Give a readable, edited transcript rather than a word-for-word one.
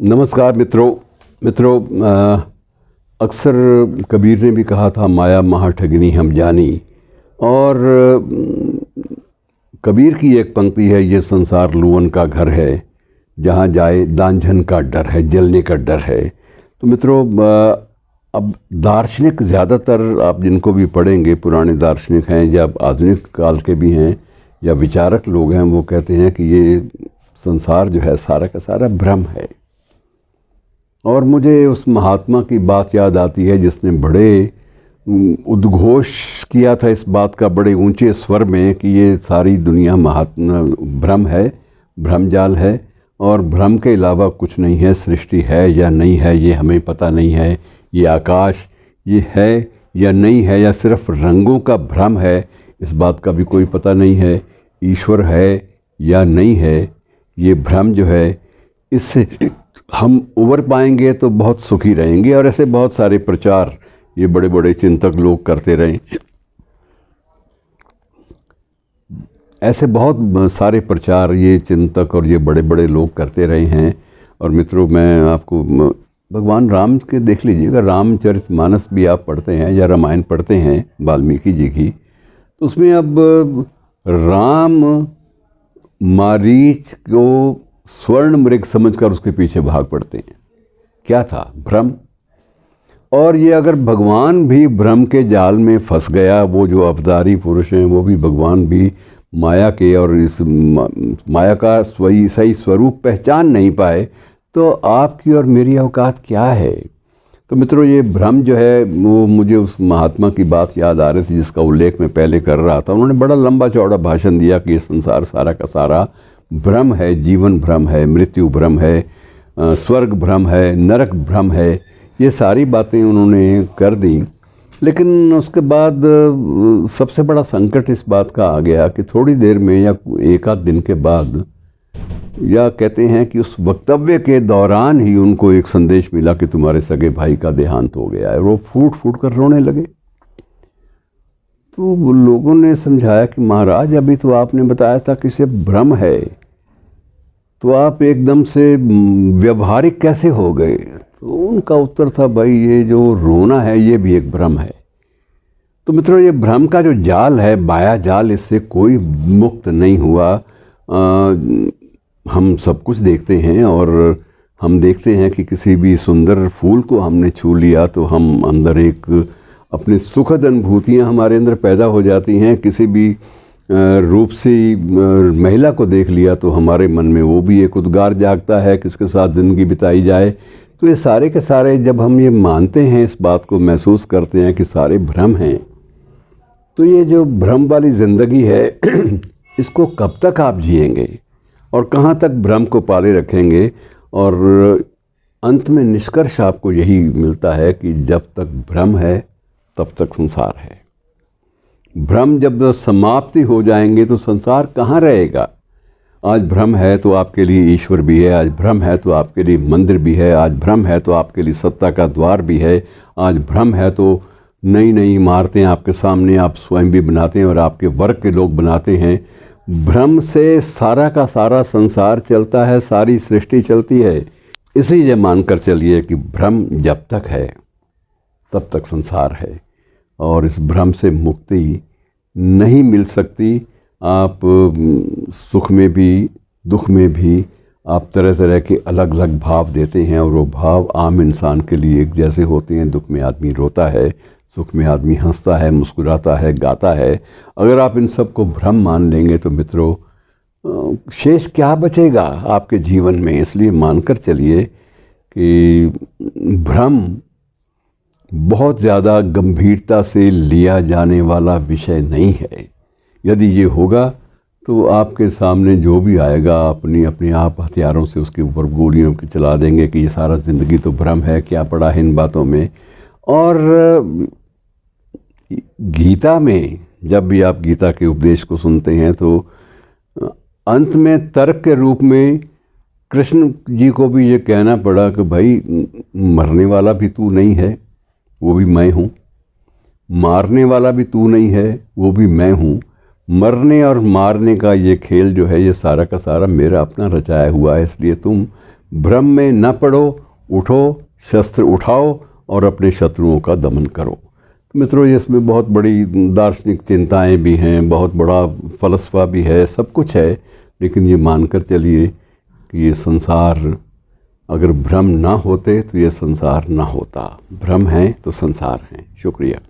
नमस्कार मित्रों। अक्सर कबीर ने भी कहा था, माया महा ठगनी हम जानी। और कबीर की एक पंक्ति है, ये संसार लूअन का घर है, जहाँ जाए दांझन का डर है, जलने का डर है। तो मित्रों, अब दार्शनिक ज़्यादातर आप जिनको भी पढ़ेंगे, पुराने दार्शनिक हैं या आधुनिक काल के भी हैं या विचारक लोग हैं, वो कहते हैं कि ये संसार जो है सारा का सारा भ्रम है। और मुझे उस महात्मा की बात याद आती है जिसने बड़े उद्घोष किया था इस बात का, बड़े ऊंचे स्वर में, कि ये सारी दुनिया भ्रम है, भ्रमजाल है और भ्रम के अलावा कुछ नहीं है। सृष्टि है या नहीं है ये हमें पता नहीं है। ये आकाश ये है या नहीं है, या सिर्फ रंगों का भ्रम है, इस बात का भी कोई पता नहीं है। ईश्वर है या नहीं है, ये भ्रम जो है, इससे हम उबर पाएंगे तो बहुत सुखी रहेंगे। और ऐसे बहुत सारे प्रचार ये बड़े बड़े चिंतक लोग करते रहे। ऐसे बहुत सारे प्रचार ये चिंतक और ये बड़े बड़े लोग करते रहे हैं। और मित्रों, मैं आपको भगवान राम के देख लीजिएगा, रामचरितमानस भी आप पढ़ते हैं या रामायण पढ़ते हैं वाल्मीकि जी की, तो उसमें अब राम मारीच को स्वर्ण मृग समझकर उसके पीछे भाग पड़ते हैं। क्या था? भ्रम। और ये अगर भगवान भी भ्रम के जाल में फंस गया, वो जो अवतारी पुरुष हैं वो भी, भगवान भी माया के और इस माया का सही स्वरूप पहचान नहीं पाए, तो आपकी और मेरी औकात क्या है? तो मित्रों, ये भ्रम जो है वो मुझे उस महात्मा की बात याद आ रही थी जिसका उल्लेख मैं पहले कर रहा था। उन्होंने बड़ा लंबा चौड़ा भाषण दिया कि ये संसार सारा का सारा भ्रम है, जीवन भ्रम है, मृत्यु भ्रम है, स्वर्ग भ्रम है, नरक भ्रम है। ये सारी बातें उन्होंने कर दी। लेकिन उसके बाद सबसे बड़ा संकट इस बात का आ गया कि थोड़ी देर में या एक आध दिन के बाद, या कहते हैं कि उस वक्तव्य के दौरान ही उनको एक संदेश मिला कि तुम्हारे सगे भाई का देहांत हो गया है। वो फूट फूट कर रोने लगे। तो लोगों ने समझाया कि महाराज, अभी तो आपने बताया था कि इसे भ्रम है, तो आप एकदम से व्यवहारिक कैसे हो गए? तो उनका उत्तर था, भाई ये जो रोना है ये भी एक भ्रम है। तो मित्रों, ये भ्रम का जो जाल है, माया जाल, इससे कोई मुक्त नहीं हुआ। हम सब कुछ देखते हैं और हम देखते हैं कि किसी भी सुंदर फूल को हमने छू लिया तो हम अंदर एक अपनी सुखद अनुभूतियाँ हमारे अंदर पैदा हो जाती हैं। किसी भी रूपसी महिला को देख लिया तो हमारे मन में वो भी एक उद्गार जागता है कि इसके साथ ज़िंदगी बिताई जाए। तो ये सारे के सारे, जब हम ये मानते हैं, इस बात को महसूस करते हैं कि सारे भ्रम हैं, तो ये जो भ्रम वाली ज़िंदगी है इसको कब तक आप जिएंगे और कहाँ तक भ्रम को पाले रखेंगे? और अंत में निष्कर्ष आपको यही मिलता है कि जब तक भ्रम है तब तक संसार है। भ्रम जब समाप्ति हो जाएंगे तो संसार कहाँ रहेगा? आज भ्रम है तो आपके लिए ईश्वर भी है, आज भ्रम है तो आपके लिए मंदिर भी है, आज भ्रम है तो आपके लिए सत्ता का द्वार भी है, आज भ्रम है तो नई नई इमारतें आपके सामने आप स्वयं भी बनाते हैं और आपके वर्ग के लोग बनाते हैं। भ्रम से सारा का सारा संसार चलता है, सारी सृष्टि चलती है। इसलिए मानकर चलिए कि भ्रम जब तक है तब तक संसार है और इस भ्रम से मुक्ति नहीं मिल सकती। आप सुख में भी दुख में भी आप तरह तरह के अलग अलग भाव देते हैं और वो भाव आम इंसान के लिए एक जैसे होते हैं। दुख में आदमी रोता है, सुख में आदमी हंसता है, मुस्कुराता है, गाता है। अगर आप इन सब को भ्रम मान लेंगे तो मित्रों, शेष क्या बचेगा आपके जीवन में? इसलिए मानकर चलिए कि भ्रम बहुत ज़्यादा गंभीरता से लिया जाने वाला विषय नहीं है। यदि ये होगा तो आपके सामने जो भी आएगा अपने आप हथियारों से उसके ऊपर गोलियों के चला देंगे कि ये सारा ज़िंदगी तो भ्रम है, क्या पड़ा है इन बातों में। और गीता में जब भी आप गीता के उपदेश को सुनते हैं तो अंत में तर्क के रूप में कृष्ण जी को भी ये कहना पड़ा कि भाई, मरने वाला भी तू नहीं है, वो भी मैं हूँ। मारने वाला भी तू नहीं है, वो भी मैं हूँ। मरने और मारने का ये खेल जो है, ये सारा का सारा मेरा अपना रचाया हुआ है। इसलिए तुम भ्रम में न पड़ो, उठो, शस्त्र उठाओ और अपने शत्रुओं का दमन करो। तो मित्रों, इसमें बहुत बड़ी दार्शनिक चिंताएं भी हैं, बहुत बड़ा फलसफा भी है, सब कुछ है। लेकिन ये मानकर चलिए कि ये संसार, अगर भ्रम ना होते तो ये संसार ना होता। भ्रम है तो संसार है। शुक्रिया।